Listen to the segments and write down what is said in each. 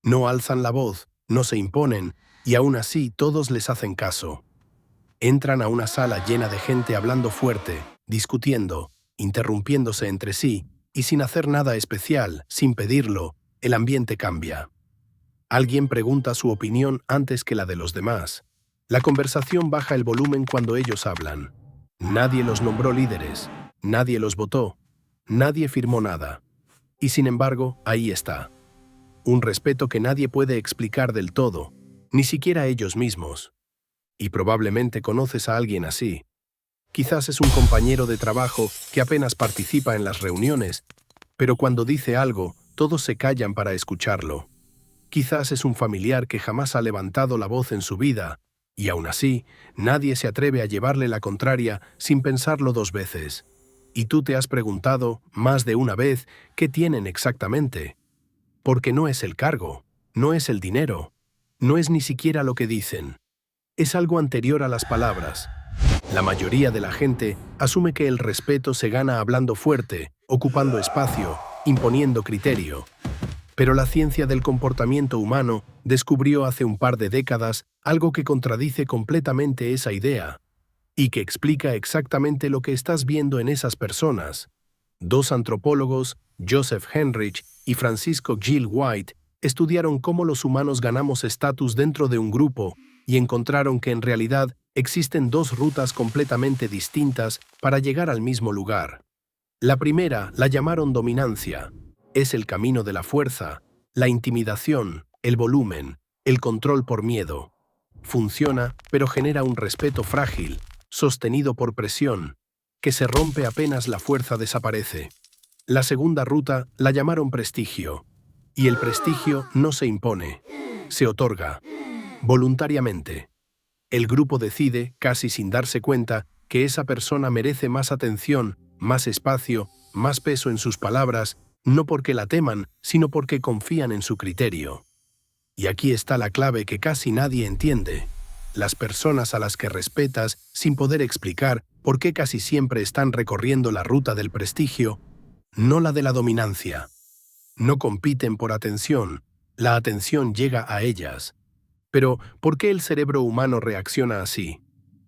No alzan la voz, no se imponen, y aún así todos les hacen caso. Entran a una sala llena de gente hablando fuerte, discutiendo, interrumpiéndose entre sí, y sin hacer nada especial, sin pedirlo, el ambiente cambia. Alguien pregunta su opinión antes que la de los demás. La conversación baja el volumen cuando ellos hablan. Nadie los nombró líderes, nadie los votó, nadie firmó nada. Y sin embargo, ahí está. Un respeto que nadie puede explicar del todo, ni siquiera ellos mismos. Y probablemente conoces a alguien así. Quizás es un compañero de trabajo que apenas participa en las reuniones, pero cuando dice algo, todos se callan para escucharlo. Quizás es un familiar que jamás ha levantado la voz en su vida, y aún así, nadie se atreve a llevarle la contraria sin pensarlo dos veces. Y tú te has preguntado, más de una vez, ¿qué tienen exactamente? Porque no es el cargo, no es el dinero, no es ni siquiera lo que dicen. Es algo anterior a las palabras. La mayoría de la gente asume que el respeto se gana hablando fuerte, ocupando espacio, imponiendo criterio. Pero la ciencia del comportamiento humano descubrió hace un par de décadas algo que contradice completamente esa idea y que explica exactamente lo que estás viendo en esas personas. Dos antropólogos, Joseph Henrich y Francisco Gill White, estudiaron cómo los humanos ganamos estatus dentro de un grupo y encontraron que en realidad existen dos rutas completamente distintas para llegar al mismo lugar. La primera la llamaron dominancia. Es el camino de la fuerza, la intimidación, el volumen, el control por miedo. Funciona, pero genera un respeto frágil, sostenido por presión, que se rompe apenas la fuerza desaparece. La segunda ruta la llamaron prestigio, y el prestigio no se impone, se otorga, voluntariamente. El grupo decide, casi sin darse cuenta, que esa persona merece más atención, más espacio, más peso en sus palabras, no porque la teman, sino porque confían en su criterio. Y aquí está la clave que casi nadie entiende. Las personas a las que respetas, sin poder explicar por qué casi siempre están recorriendo la ruta del prestigio, no la de la dominancia. No compiten por atención, la atención llega a ellas. Pero, ¿por qué el cerebro humano reacciona así?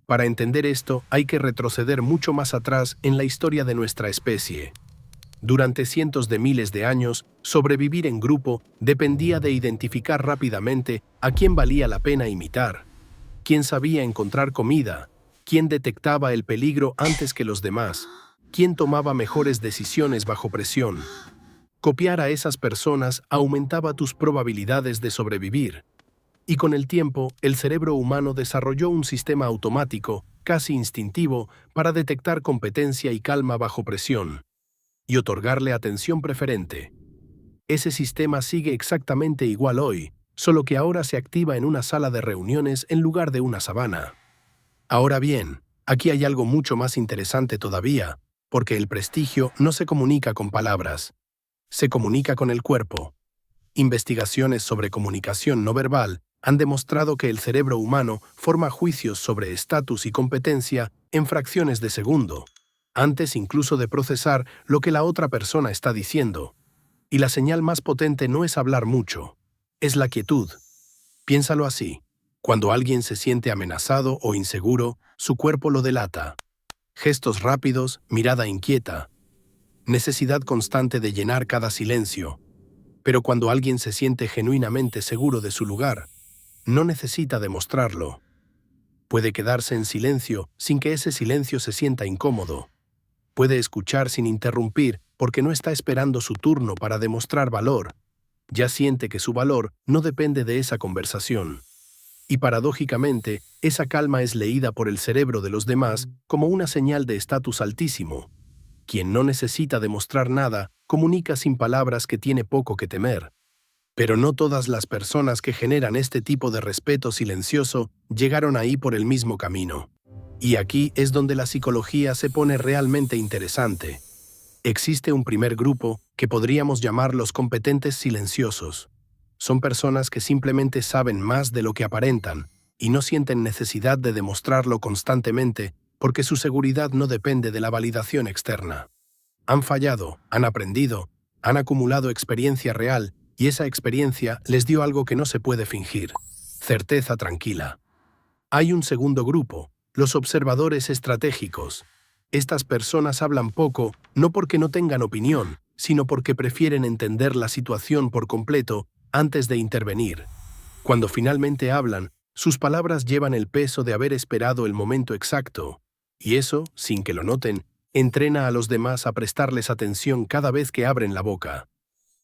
Para entender esto, hay que retroceder mucho más atrás en la historia de nuestra especie. Durante cientos de miles de años, sobrevivir en grupo dependía de identificar rápidamente a quién valía la pena imitar, quién sabía encontrar comida, quién detectaba el peligro antes que los demás, quién tomaba mejores decisiones bajo presión. Copiar a esas personas aumentaba tus probabilidades de sobrevivir. Y con el tiempo, el cerebro humano desarrolló un sistema automático, casi instintivo, para detectar competencia y calma bajo presión y otorgarle atención preferente. Ese sistema sigue exactamente igual hoy, solo que ahora se activa en una sala de reuniones en lugar de una sabana. Ahora bien, aquí hay algo mucho más interesante todavía, porque el prestigio no se comunica con palabras, se comunica con el cuerpo. Investigaciones sobre comunicación no verbal han demostrado que el cerebro humano forma juicios sobre estatus y competencia en fracciones de segundo, antes incluso de procesar lo que la otra persona está diciendo. Y la señal más potente no es hablar mucho, es la quietud. Piénsalo así. Cuando alguien se siente amenazado o inseguro, su cuerpo lo delata. Gestos rápidos, mirada inquieta. Necesidad constante de llenar cada silencio. Pero cuando alguien se siente genuinamente seguro de su lugar, no necesita demostrarlo. Puede quedarse en silencio sin que ese silencio se sienta incómodo. Puede escuchar sin interrumpir porque no está esperando su turno para demostrar valor. Ya siente que su valor no depende de esa conversación. Y paradójicamente, esa calma es leída por el cerebro de los demás como una señal de estatus altísimo. Quien no necesita demostrar nada, comunica sin palabras que tiene poco que temer. Pero no todas las personas que generan este tipo de respeto silencioso llegaron ahí por el mismo camino. Y aquí es donde la psicología se pone realmente interesante. Existe un primer grupo que podríamos llamar los competentes silenciosos. Son personas que simplemente saben más de lo que aparentan y no sienten necesidad de demostrarlo constantemente porque su seguridad no depende de la validación externa. Han fallado, han aprendido, han acumulado experiencia real y esa experiencia les dio algo que no se puede fingir: certeza tranquila. Hay un segundo grupo, los observadores estratégicos. Estas personas hablan poco, no porque no tengan opinión, sino porque prefieren entender la situación por completo antes de intervenir. Cuando finalmente hablan, sus palabras llevan el peso de haber esperado el momento exacto, y eso, sin que lo noten, entrena a los demás a prestarles atención cada vez que abren la boca.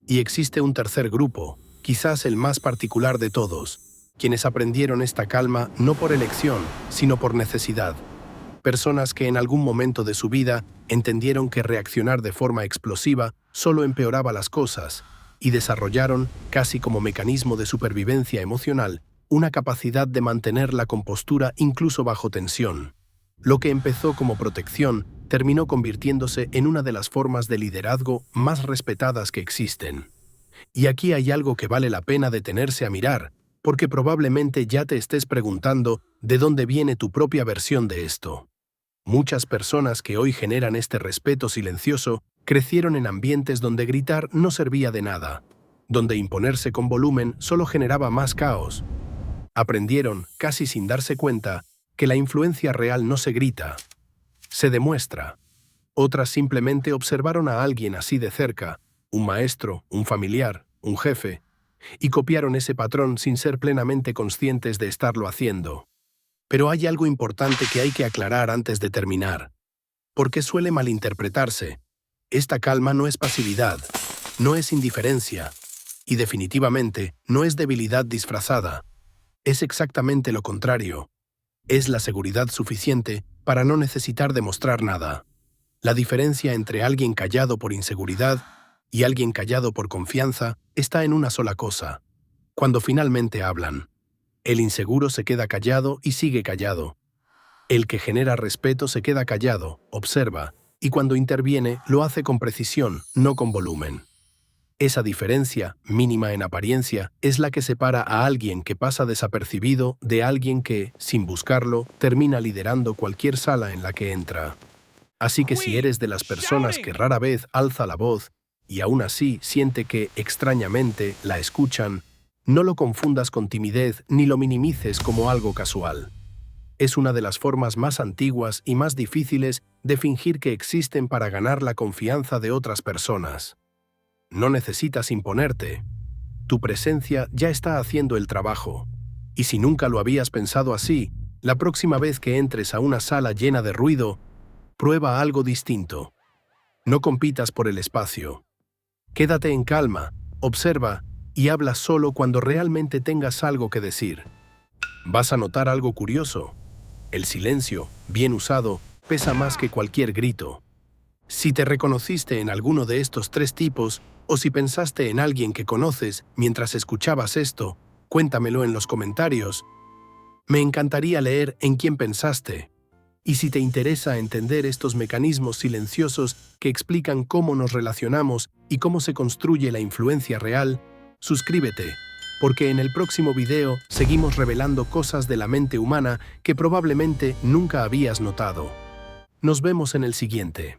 Y existe un tercer grupo, quizás el más particular de todos, quienes aprendieron esta calma no por elección, sino por necesidad. Personas que en algún momento de su vida entendieron que reaccionar de forma explosiva solo empeoraba las cosas, y desarrollaron, casi como mecanismo de supervivencia emocional, una capacidad de mantener la compostura incluso bajo tensión. Lo que empezó como protección terminó convirtiéndose en una de las formas de liderazgo más respetadas que existen. Y aquí hay algo que vale la pena detenerse a mirar, porque probablemente ya te estés preguntando de dónde viene tu propia versión de esto. Muchas personas que hoy generan este respeto silencioso crecieron en ambientes donde gritar no servía de nada, donde imponerse con volumen solo generaba más caos. Aprendieron, casi sin darse cuenta, que la influencia real no se grita, se demuestra. Otras simplemente observaron a alguien así de cerca, un maestro, un familiar, un jefe, y copiaron ese patrón sin ser plenamente conscientes de estarlo haciendo. Pero hay algo importante que hay que aclarar antes de terminar, porque suele malinterpretarse. Esta calma no es pasividad, no es indiferencia, y definitivamente no es debilidad disfrazada. Es exactamente lo contrario. Es la seguridad suficiente para no necesitar demostrar nada. La diferencia entre alguien callado por inseguridad y alguien callado por confianza está en una sola cosa: cuando finalmente hablan. El inseguro se queda callado y sigue callado. El que genera respeto se queda callado, observa, y cuando interviene lo hace con precisión, no con volumen. Esa diferencia, mínima en apariencia, es la que separa a alguien que pasa desapercibido de alguien que, sin buscarlo, termina liderando cualquier sala en la que entra. Así que si eres de las personas que rara vez alza la voz y aún así siente que, extrañamente, la escuchan, no lo confundas con timidez ni lo minimices como algo casual. Es una de las formas más antiguas y más difíciles de fingir que existen para ganar la confianza de otras personas. No necesitas imponerte. Tu presencia ya está haciendo el trabajo. Y si nunca lo habías pensado así, la próxima vez que entres a una sala llena de ruido, prueba algo distinto. No compitas por el espacio. Quédate en calma, observa y habla solo cuando realmente tengas algo que decir. Vas a notar algo curioso. El silencio, bien usado, pesa más que cualquier grito. Si te reconociste en alguno de estos tres tipos, o si pensaste en alguien que conoces mientras escuchabas esto, cuéntamelo en los comentarios. Me encantaría leer en quién pensaste. Y si te interesa entender estos mecanismos silenciosos que explican cómo nos relacionamos y cómo se construye la influencia real, suscríbete, porque en el próximo video seguimos revelando cosas de la mente humana que probablemente nunca habías notado. Nos vemos en el siguiente.